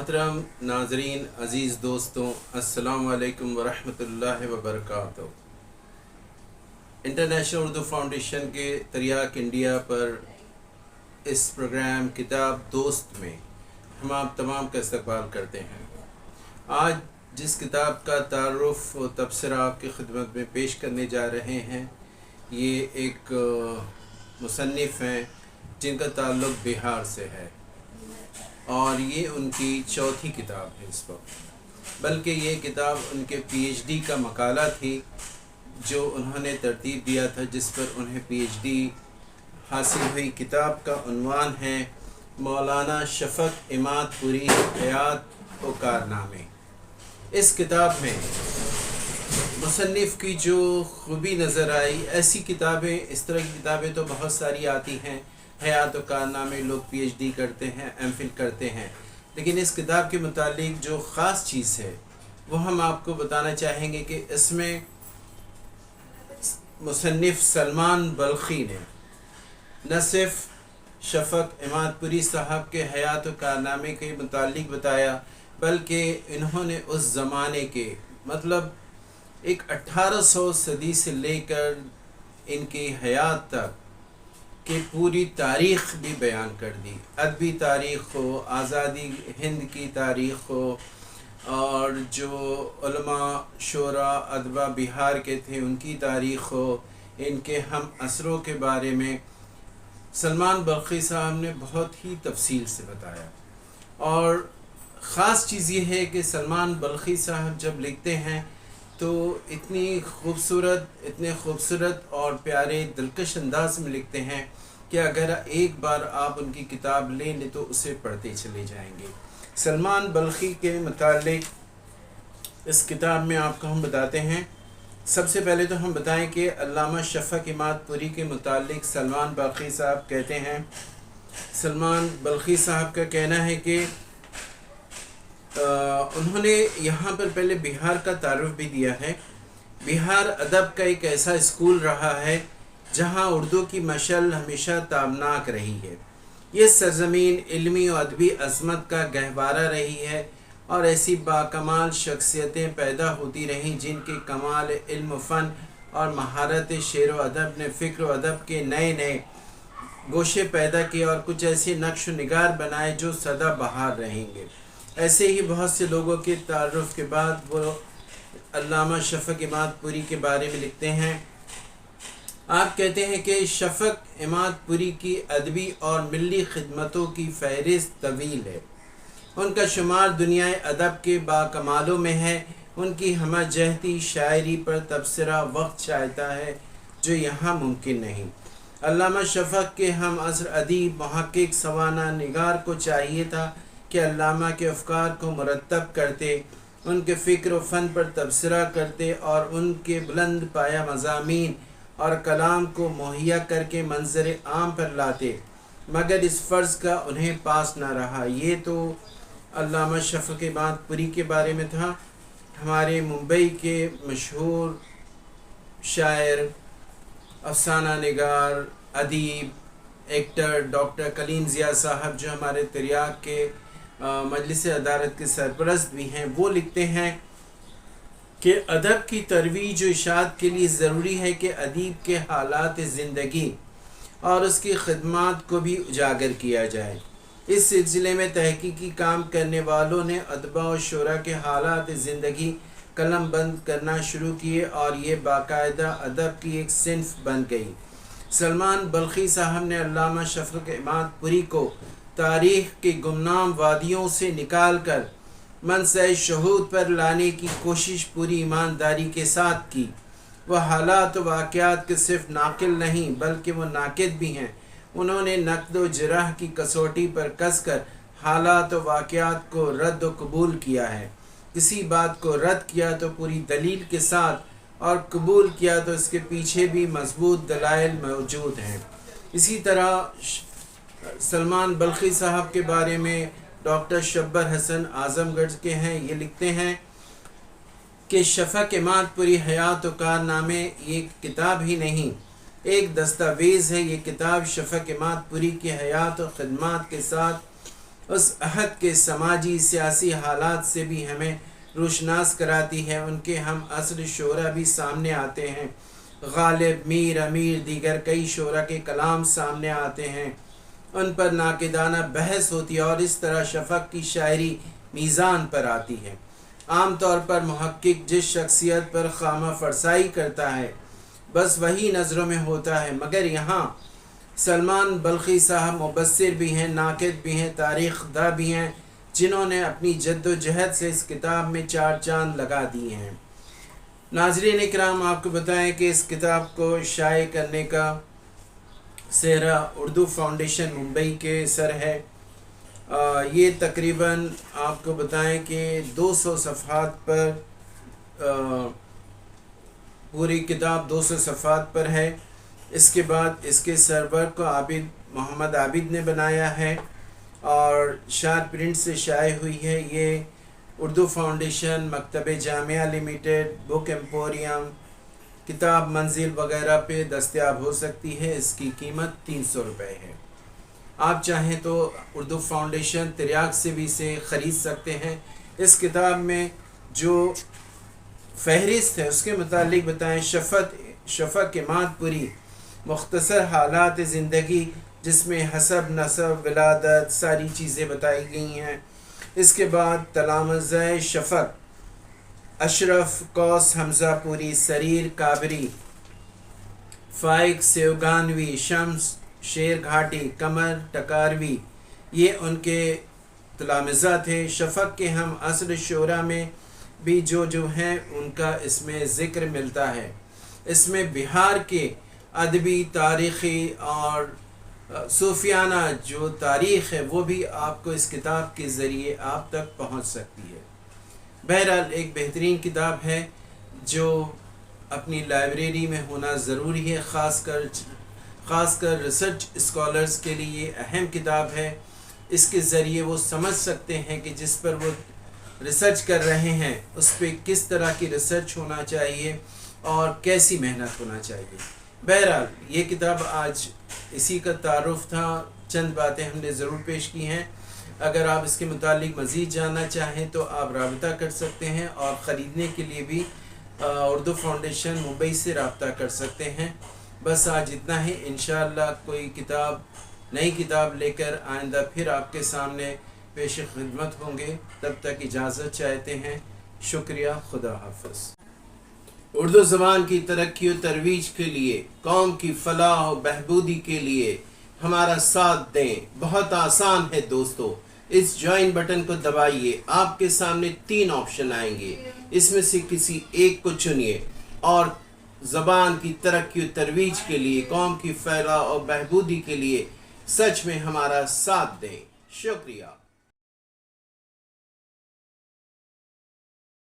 मोहतरम नाजरीन, अज़ीज़ दोस्तों, अस्सलाम वालेकुम वरहमतुल्लाहि वबरकातुहू। इंटरनेशनल उर्दू फाउंडेशन के तरियाक इंडिया पर इस प्रोग्राम किताब दोस्त में हम आप तमाम का इस्तकबाल करते हैं। आज जिस किताब का तारुफ़ व तबसरा आपकी खिदमत में पेश करने जा रहे हैं, ये एक मुसन्निफ़ हैं जिनका ताल्लुक़ बिहार से है और ये उनकी चौथी किताब है इस वक्त। बल्कि ये किताब उनके पीएचडी का मकाला थी जो उन्होंने तरतीब दिया था, जिस पर उन्हें पीएचडी हासिल हुई। किताब का उन्वान है मौलाना शफ़क़ इमादपुरी हयात व कारनामे। इस किताब में मुसन्निफ़ की जो खूबी नज़र आई, ऐसी किताबें, इस तरह की किताबें तो बहुत सारी आती हैं। हयात व कारनामे लोग पीएचडी करते हैं, एमफिल करते हैं, लेकिन इस किताब के मुतालिक जो ख़ास चीज़ है वो हम आपको बताना चाहेंगे कि इसमें मुसन्निफ़ सलमान बल्खी ने न सिर्फ शफ़क़ इमादपुरी साहब के हयात व कारनामे के मुतालिक बताया, बल्कि इन्होंने उस ज़माने के मतलब एक 1800 सदी से लेकर इनकी हयात तक कि पूरी तारीख़ भी बयान कर दी। अदबी तारीख़ हो, आज़ादी हिंद की तारीख़ हो, और जो उलमा शोरा अदबा बिहार के थे उनकी तारीख़ हो, इनके हम असरों के बारे में सलमान बल्खी साहब ने बहुत ही तफसील से बताया। और ख़ास चीज़ ये है कि सलमान बल्खी साहब जब लिखते हैं तो इतने खूबसूरत और प्यारे दिलकश अंदाज में लिखते हैं कि अगर एक बार आप उनकी किताब ले लें तो उसे पढ़ते चले जाएंगे। सलमान बल्खी के मुतालिक इस किताब में आपको हम बताते हैं। सबसे पहले तो हम बताएं कि अल्लामा शफ़क़ इमादपुरी के मुतालिक सलमान बल्खी साहब कहते हैं, सलमान बल्खी साहब का कहना है कि उन्होंने यहाँ पर पहले बिहार का तारुफ भी दिया है। बिहार अदब का एक ऐसा स्कूल रहा है जहाँ उर्दू की मशल हमेशा ताबनाक रही है। ये सरज़मीन इल्मी और अदबी अज़मत का गहवारा रही है और ऐसी बाकमाल शख्सियतें पैदा होती रहीं जिनके कमाल इल्म फ़न और महारत शेर व अदब ने फ़िक्र व अदब के नए नए गोशे पैदा किए और कुछ ऐसे नक्श व निगार बनाए जो सदा बहार रहेंगे। ऐसे ही बहुत से लोगों के तारुफ़ के बाद वो अल्लामा शफ़क़ इमादपुरी के बारे में लिखते हैं। आप कहते हैं कि शफ़क़ इमादपुरी की अदबी और मिली खिदमतों की फ़हरिस्त तवील है। उनका शुमार दुनियाए अदब के बाकमालों में है। उनकी हमजहती शायरी पर तबसरा वक्त चाहता है जो यहाँ मुमकिन नहीं। अल्लामा शफ़क़ के हम असर अदीब मुहक्किक सवाना निगार को चाहिए था कि अल्लामा के अफ़कार को मुरतब करते, उनके फ़िक्र व फ़न पर तबसरा करते और उनके बुलंद पाया मज़ामीन और कलाम को मुहैया करके मंज़र आम पर लाते, मगर इस फ़र्ज़ का उन्हें पास न रहा। ये तो अल्लामा शफ़क़ इमादपुरी के बारे में था। हमारे मुंबई के मशहूर शायर, अफ़साना निगार, अदीब, एक्टर डॉक्टर कलीम ज़िया साहब, जो हमारे तिरयाक के मजलिस अदालत के सरपरस्त भी हैं, वो लिखते हैं कि अदब की तरवीज व इशाअत के लिए ज़रूरी है कि अदीब के हालात ज़िंदगी और उसकी खिदमात को भी उजागर किया जाए। इस सिलसिले में तहकीकी काम करने वालों ने अदबा और शोरा के हालात ज़िंदगी कलम बंद करना शुरू किए और ये बाकायदा अदब की एक सिन्फ बन गई। सलमान बल्खी साहब ने अल्लामा शफ़क़ इमादपुरी को तारीख़ के गुमनाम वादियों से निकाल कर मनसए शहूद पर लाने की कोशिश पूरी ईमानदारी के साथ की। वह हालात व वाक़यात के सिर्फ नाकिल नहीं बल्कि वो नाकिद भी हैं। उन्होंने नक़्द व जरह की कसौटी पर कस कर हालात व वाक़यात को रद्द व कबूल किया है। किसी बात को रद्द किया तो पूरी दलील के साथ और कबूल किया तो इसके पीछे भी मजबूत दलाइल मौजूद हैं। इसी तरह सलमान बल्खी साहब के बारे में डॉक्टर शब्बर हसन आज़मगढ़ के हैं, ये लिखते हैं कि शफ़क़ इमादपुरी हयात व कारनामे ये किताब ही नहीं, एक दस्तावेज़ है। ये किताब शफ़क़ इमादपुरी की हयात व ख़िदमात के साथ اس عہد کے سماجی سیاسی حالات سے بھی ہمیں روشناس کراتی ہے۔ ان کے ہم عصر شعراء بھی سامنے آتے ہیں، غالب، میر، امیر، دیگر کئی شعراء کے کلام سامنے آتے ہیں، ان پر ناقدانہ بحث ہوتی ہے، اور اس طرح شفق کی شاعری میزان پر آتی ہے۔ عام طور پر محقق جس شخصیت پر خامہ فرسائی کرتا ہے بس وہی نظروں میں ہوتا ہے، مگر یہاں سلمان بلخی صاحب مبصر بھی ہیں، ناقد بھی ہیں، تاریخ داں بھی ہیں، جنہوں نے اپنی جد و جہد سے اس کتاب میں چار چاند لگا دیے ہیں۔ ناظرین اکرام، آپ کو بتائیں کہ اس کتاب کو شائع کرنے کا سہرا اردو فاؤنڈیشن ممبئی کے سر ہے۔ یہ تقریباً آپ کو بتائیں کہ 200 صفحات پر پوری کتاب 200 صفحات پر ہے۔ اس کے بعد اس کے سرور کو محمد عابد نے بنایا ہے اور شارپ پرنٹ سے شائع ہوئی ہے۔ یہ اردو فاؤنڈیشن، مکتب جامعہ لمیٹڈ، بک ایمپوریم، کتاب منزل وغیرہ پہ دستیاب ہو سکتی ہے۔ اس کی قیمت 300 روپے ہے۔ آپ چاہیں تو اردو فاؤنڈیشن تریاق سے بھی اسے خرید سکتے ہیں۔ اس کتاب میں جو فہرست ہے اس کے متعلق بتائیں۔ شفق اماد پوری مختصر حالات زندگی، جس میں حسب، نسب، ولادت ساری چیزیں بتائی گئی ہیں۔ اس کے بعد تلامذہ شفق، اشرف، قوس حمزہ پوری، سریر کابری، فائق سیوگانوی، شمس شیر گھاٹی، قمر ٹکاروی، یہ ان کے تلامذہ تھے۔ شفق کے ہم عصر شعراء میں بھی جو ہیں ان کا اس میں ذکر ملتا ہے۔ اس میں بہار کے ادبی، تاریخی اور صوفیانہ جو تاریخ ہے وہ بھی آپ کو اس کتاب کے ذریعے آپ تک پہنچ سکتی ہے۔ بہرحال ایک بہترین کتاب ہے جو اپنی لائبریری میں ہونا ضروری ہے، خاص کر ریسرچ اسکالرز کے لیے اہم کتاب ہے۔ اس کے ذریعے وہ سمجھ سکتے ہیں کہ جس پر وہ ریسرچ کر رہے ہیں اس پہ کس طرح کی ریسرچ ہونا چاہیے اور کیسی محنت ہونا چاہیے۔ بہرحال یہ کتاب آج اسی کا تعارف تھا، چند باتیں ہم نے ضرور پیش کی ہیں۔ اگر آپ اس کے متعلق مزید جاننا چاہیں تو آپ رابطہ کر سکتے ہیں، اور خریدنے کے لیے بھی اردو فاؤنڈیشن ممبئی سے رابطہ کر سکتے ہیں۔ بس آج اتنا ہی، انشاءاللہ کوئی نئی کتاب لے کر آئندہ پھر آپ کے سامنے پیش خدمت ہوں گے۔ تب تک اجازت چاہتے ہیں۔ شکریہ، خدا حافظ۔ اردو زبان کی ترقی و ترویج کے لیے، قوم کی فلاح و بہبودی کے لیے ہمارا ساتھ دیں۔ بہت آسان ہے دوستو، اس جوائن بٹن کو دبائیے، آپ کے سامنے 3 آپشن آئیں گے، اس میں سے کسی ایک کو چنیے اور زبان کی ترقی و ترویج کے لیے، قوم کی فلاح و بہبودی کے لیے سچ میں ہمارا ساتھ دیں۔ شکریہ۔